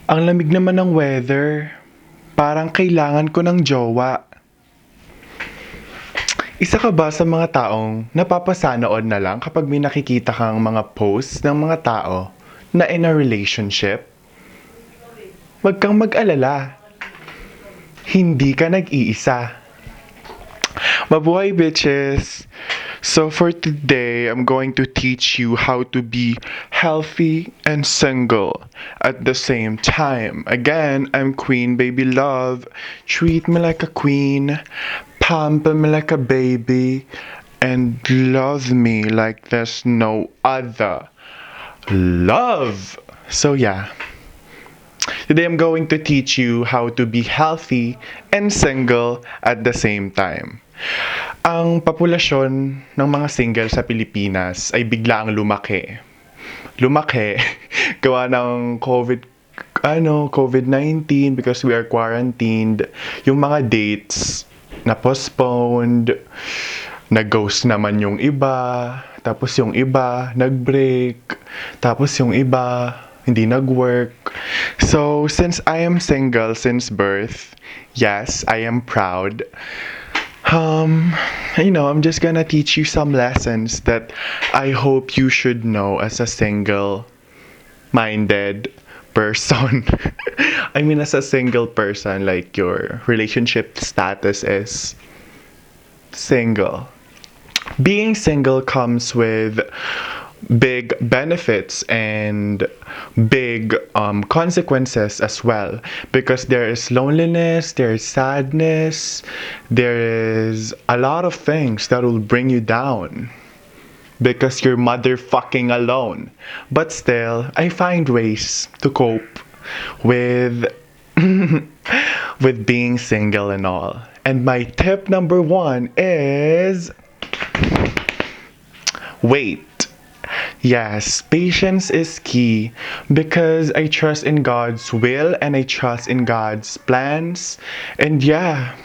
Ang lamig naman ng weather. Parang kailangan ko ng jowa. Isa ka ba sa mga taong napapasanood na lang kapag may nakikita kang mga posts ng mga tao na in a relationship? Huwag kang mag-alala. Hindi ka nag-iisa. Mabuhay, bitches! So for today, I'm going to teach you how to be healthy and single at the same time. Again, I'm Queen Baby Love. Treat me like a queen, pamper me like a baby, and love me like there's no other. Love! So yeah. Today I'm going to teach you how to be healthy and single at the same time. Ang populasyon ng mga single sa Pilipinas ay biglaang lumaki. Lumaki gawa ng COVID-19 because we are quarantined. Yung mga dates na postponed, nag-ghost naman yung iba, tapos yung iba nag-break, tapos yung iba hindi nag-work. So, since I am single since birth, yes, I am proud. I'm just gonna teach you some lessons that I hope you should know as a single-minded person. I mean, as a single person, like your relationship status is single. Being single comes with big benefits and big consequences as well, because there is loneliness, there is sadness, there is a lot of things that will bring you down because you're motherfucking alone. But still, I find ways to cope with with being single and all. And my tip number 1 is wait. Yes, patience is key because I trust in God's will and I trust in God's plans. And yeah,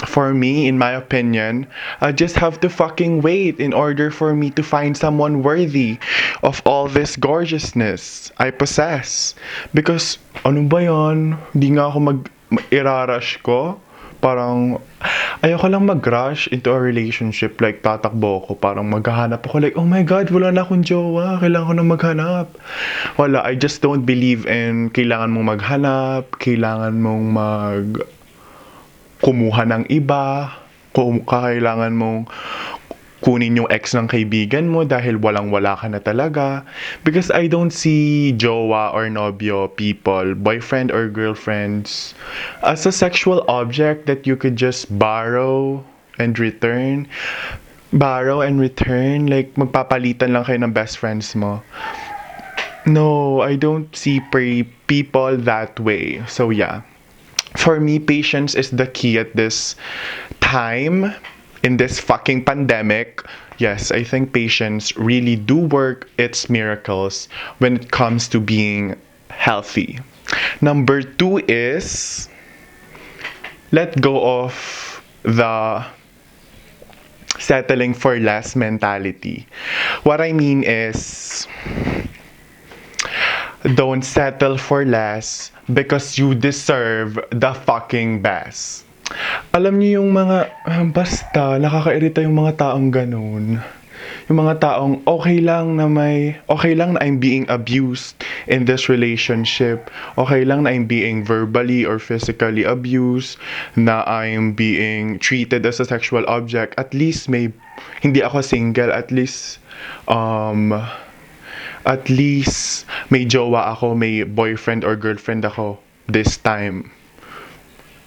for me, in my opinion, I just have to fucking wait in order for me to find someone worthy of all this gorgeousness I possess. Because, ano ba yan? Hindi nga ako irarash ko. Parang, ayoko lang mag-rush into a relationship, like tatakbo ko, parang maghahanap ako like, oh my god, wala na akong jowa, kailangan ko na maghanap. Wala, I just don't believe in kailangan mong maghanap, kailangan mong kumuha ng iba, kailangan mong kunin yung ex ng kaibigan mo dahil walang-wala ka na talaga. Because I don't see jowa or nobyo people, boyfriend or girlfriends, as a sexual object that you could just borrow and return. Borrow and return, like magpapalitan lang kayo ng best friends mo. No, I don't see people that way. So yeah. For me, patience is the key at this time. In this fucking pandemic, yes, I think patience really do work its miracles when it comes to being healthy. Number 2 is let go of the settling for less mentality. What I mean is don't settle for less because you deserve the fucking best. Alam niyo yung mga, basta, nakakairita yung mga taong ganun. Yung mga taong okay lang na I'm being abused in this relationship. Okay lang na I'm being verbally or physically abused, na I'm being treated as a sexual object. At least hindi ako single, at least may jowa ako, may boyfriend or girlfriend ako this time.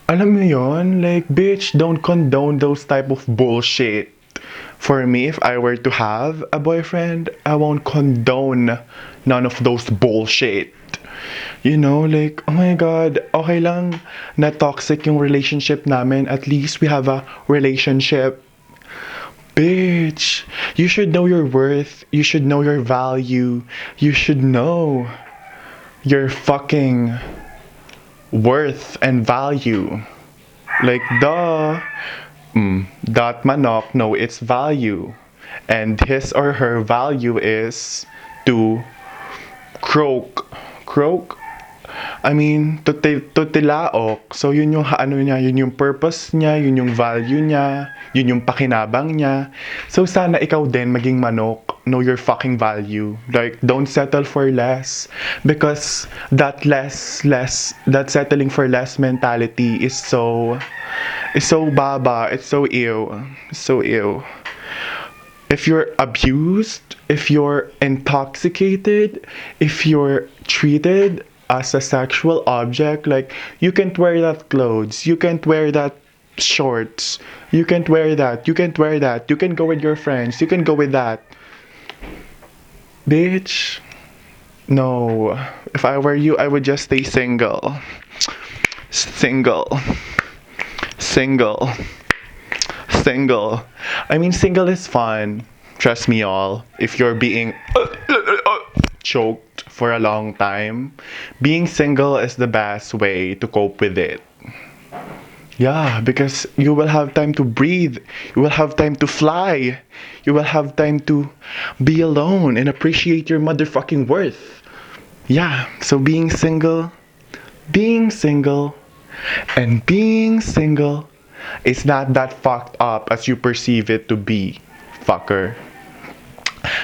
Alam mo yon, like, bitch, don't condone those type of bullshit. For me, if I were to have a boyfriend, I won't condone none of those bullshit. You know, like, oh my god, okay lang na toxic yung relationship namin. At least we have a relationship. Bitch, you should know your worth. You should know your value. You should know your fucking worth and value. Like, that manok know its value, and his or her value is to croak I mean, tutilaok. So, yun yung ano niya, yun yung purpose niya, yun yung value niya, yun yung pakinabang niya. So, sana ikaw din maging manok. Know your fucking value. Like, don't settle for less. Because that that settling for less mentality is so baba. It's so ew. So ew. If you're abused, if you're intoxicated, if you're treated as a sexual object, like you can't wear that clothes, you can't wear that shorts, you can't wear that, you can't wear that, you can go with your friends, you can go with that. Bitch, no. If I were you, I would just stay single. Single. Single. Single. I mean, single is fun. Trust me, all. If you're being choked for a long time, being single is the best way to cope with it. Yeah, because you will have time to breathe. You will have time to fly. You will have time to be alone and appreciate your motherfucking worth. Yeah, so being single, and being single is not that fucked up as you perceive it to be, fucker.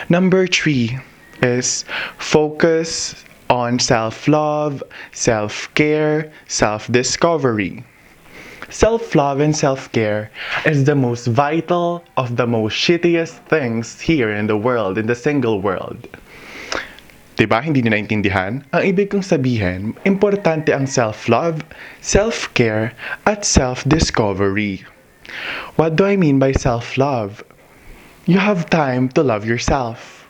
Number 3 is focus on self-love, self-care, self-discovery. Self-love and self-care is the most vital of the most shittiest things here in the world, in the single world. Diba? Hindi nyo naintindihan? Ang ibig kong sabihin, importante ang self-love, self-care, at self-discovery. What do I mean by self-love? You have time to love yourself.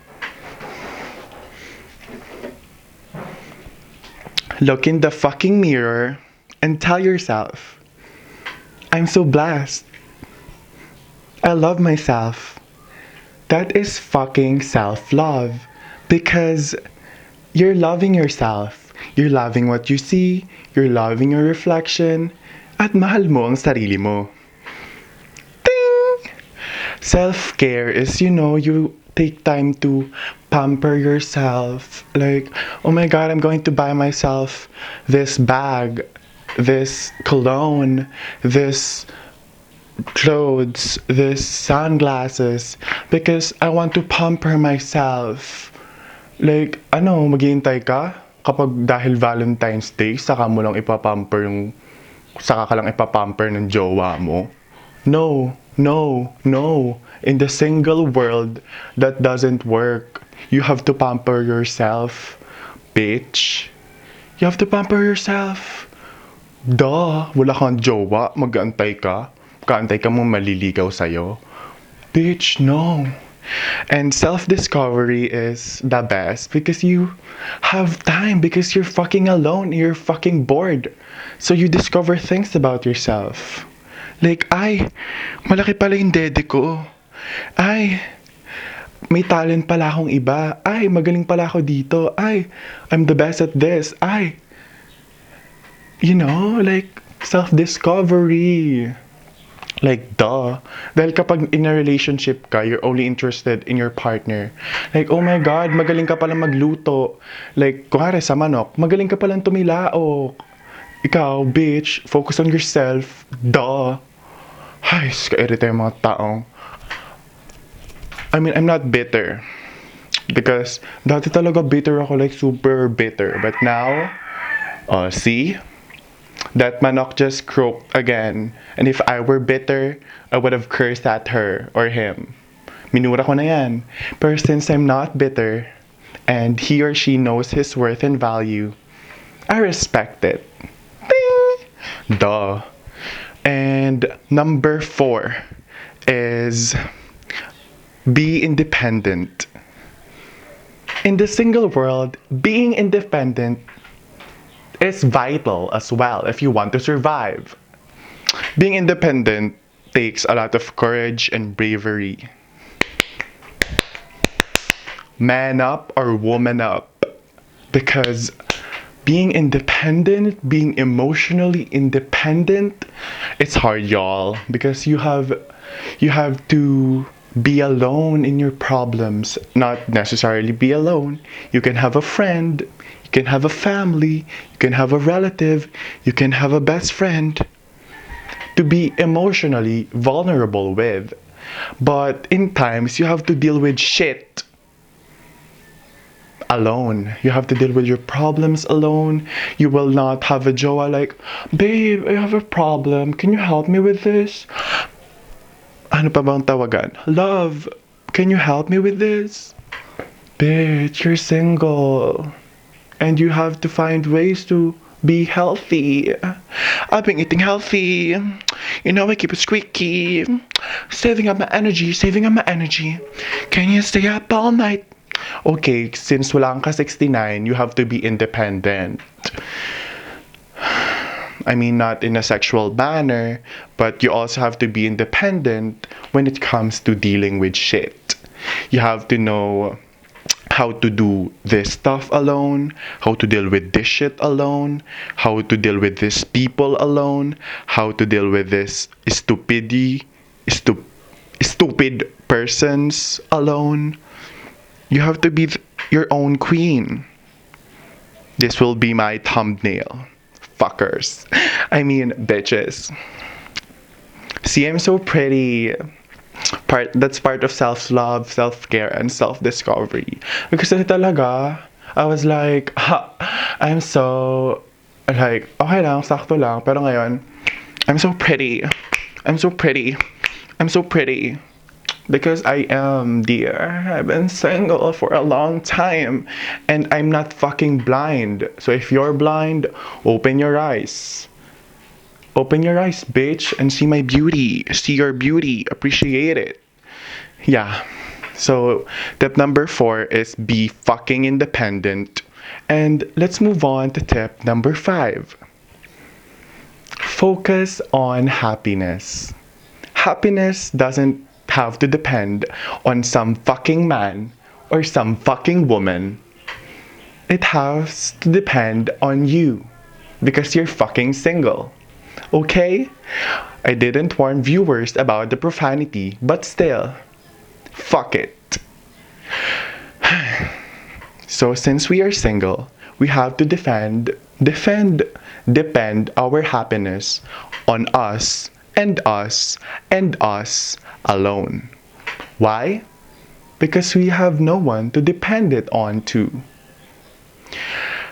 Look in the fucking mirror and tell yourself, I'm so blessed. I love myself. That is fucking self-love. Because you're loving yourself. You're loving what you see. You're loving your reflection. At mahal mo ang sarili mo. Ting! Self-care is, you take time to pamper yourself. Like, oh my god, I'm going to buy myself this bag, this cologne, this clothes, this sunglasses, because I want to pamper myself. Like, maghihintay ka? Kapag dahil Valentine's Day, saka ka lang ipapamper ng jowa mo? No, no, no. In the single world, that doesn't work. You have to pamper yourself, bitch. You have to pamper yourself. Duh, wala kang jowa, mag-aantay ka. Kaantay ka mong maliligaw sa'yo. Bitch, no. And self-discovery is the best because you have time, because you're fucking alone, you're fucking bored. So you discover things about yourself. Like, ay, malaki pala yung dede ko. Ay, may talent pala akong iba. Ay, magaling pala ako dito. Ay, I'm the best at this. Ay, like, self-discovery. Like, duh. Dahil kapag in a relationship ka, you're only interested in your partner. Like, oh my God, magaling ka palang magluto. Like, kunwari sa manok, magaling ka palang tumilaok. Ikaw, bitch, focus on yourself. Duh. Ay, ka-irita yung mga taong. I mean, I'm not bitter. Because, dati talaga bitter ako, like, super bitter. But now, see? That manok just croaked again. And if I were bitter, I would have cursed at her or him. Minura ko na yan. But since I'm not bitter, and he or she knows his worth and value, I respect it. Ding! Duh. And number 4 is be independent. In the single world, being independent is vital as well if you want to survive. Being independent takes a lot of courage and bravery. Man up or woman up. Because being independent, being emotionally independent, it's hard, y'all. Because you have to be alone in your problems. Not necessarily be alone. You can have a friend. You can have a family, you can have a relative, you can have a best friend to be emotionally vulnerable with. But in times, you have to deal with shit alone. You have to deal with your problems alone. You will not have a jowa like, babe, I have a problem. Can you help me with this? Ano pa bang tawagan? Love, can you help me with this? Bitch, you're single. And you have to find ways to be healthy. I've been eating healthy. You know, I keep it squeaky. Saving up my energy, saving up my energy. Can you stay up all night? Okay, since wala ka 69, you have to be independent. I mean, not in a sexual manner, but you also have to be independent when it comes to dealing with shit. You have to know how to do this stuff alone, how to deal with this shit alone, how to deal with these people alone, how to deal with this stupid persons alone. You have to be your own queen. This will be my thumbnail. Fuckers. I mean, bitches. See, I'm so pretty. That's part of self-love, self-care, and self-discovery. Because talaga, I was like, I'm so, like, okay lang, sakto lang. Pero ngayon, I'm so pretty. I'm so pretty. I'm so pretty. Because I am, dear. I've been single for a long time. And I'm not fucking blind. So if you're blind, open your eyes. Open your eyes, bitch, and see my beauty. See your beauty. Appreciate it. Yeah. So, tip number 4 is be fucking independent. And let's move on to tip number 5. Focus on happiness. Happiness doesn't have to depend on some fucking man or some fucking woman. It has to depend on you because you're fucking single. Okay? I didn't warn viewers about the profanity, but still, fuck it. So since we are single, we have to depend our happiness on us and us and us alone. Why? Because we have no one to depend it on to.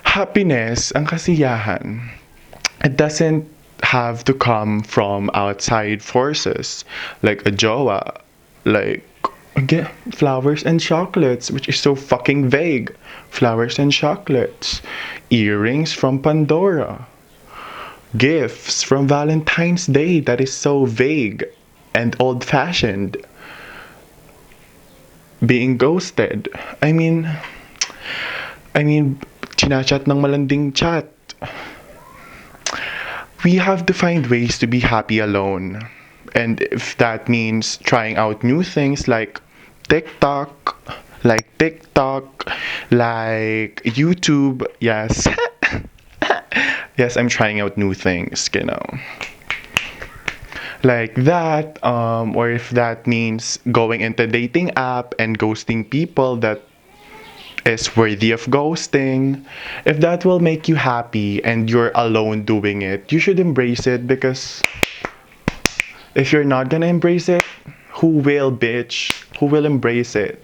Happiness, ang kasiyahan, it doesn't have to come from outside forces like a jowa, like again, flowers and chocolates, which is so fucking vague. Flowers and chocolates, earrings from Pandora, gifts from Valentine's Day, that is so vague and old-fashioned. Being ghosted. I mean, chinachat ng malanding chat. We have to find ways to be happy alone. And if that means trying out new things like TikTok, like YouTube, yes. Yes, I'm trying out new things, you know. Like that, or if that means going into dating app and ghosting people that is worthy of ghosting. If that will make you happy and you're alone doing it, you should embrace it, because if you're not gonna embrace it, who will, bitch? Who will embrace it?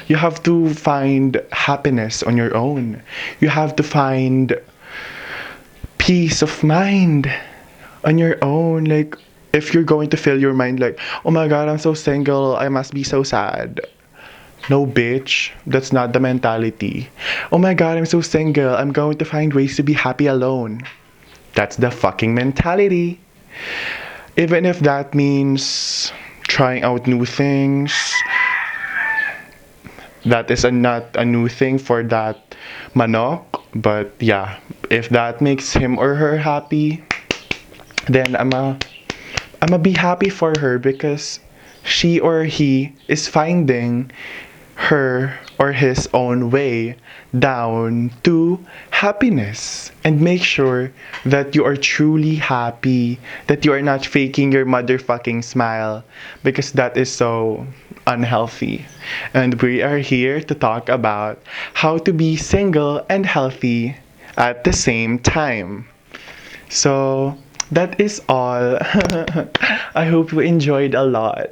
You have to find happiness on your own. You have to find peace of mind on your own. Like, if you're going to fill your mind like, oh my god, I'm so single, I must be so sad. No, bitch. That's not the mentality. Oh my god, I'm so single, I'm going to find ways to be happy alone. That's the fucking mentality. Even if that means trying out new things, that is not a new thing for that manok. But yeah, if that makes him or her happy, then I'ma be happy for her, because she or he is finding her or his own way down to happiness. And make sure that you are truly happy, that you are not faking your motherfucking smile, because that is so unhealthy. And we are here to talk about how to be single and healthy at the same time. So, that is all. I hope you enjoyed a lot.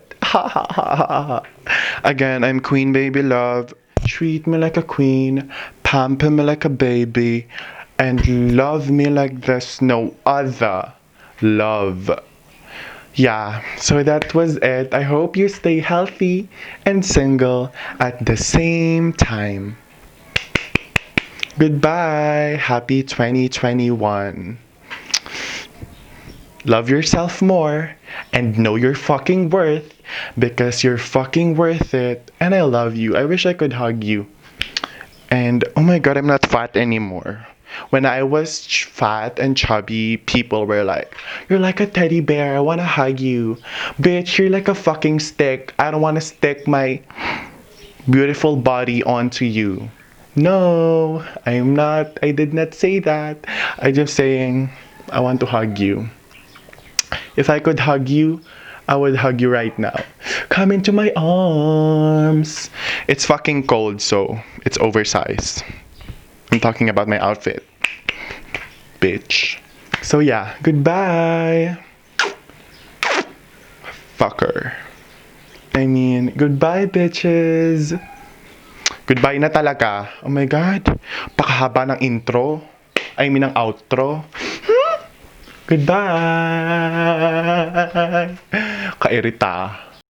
Again, I'm Queen Baby Love. Treat me like a queen, pamper me like a baby, and love me like there's no other love. Yeah, so that was it. I hope you stay healthy and single at the same time. Goodbye. Happy 2021. Love yourself more and know your fucking worth because you're fucking worth it. And I love you. I wish I could hug you. And oh my god, I'm not fat anymore. When I was fat and chubby, people were like, "You're like a teddy bear, I wanna hug you." Bitch, you're like a fucking stick. I don't wanna stick my beautiful body onto you. No, I'm not. I did not say that. I just saying, I want to hug you. If I could hug you, I would hug you right now. Come into my arms. It's fucking cold, so it's oversized. I'm talking about my outfit. Bitch. So yeah, goodbye. Fucker. I mean, goodbye, bitches. Goodbye na talaga. Oh my god. Pakahaba ng intro. I mean, ng outro. Goodbye. Kairita.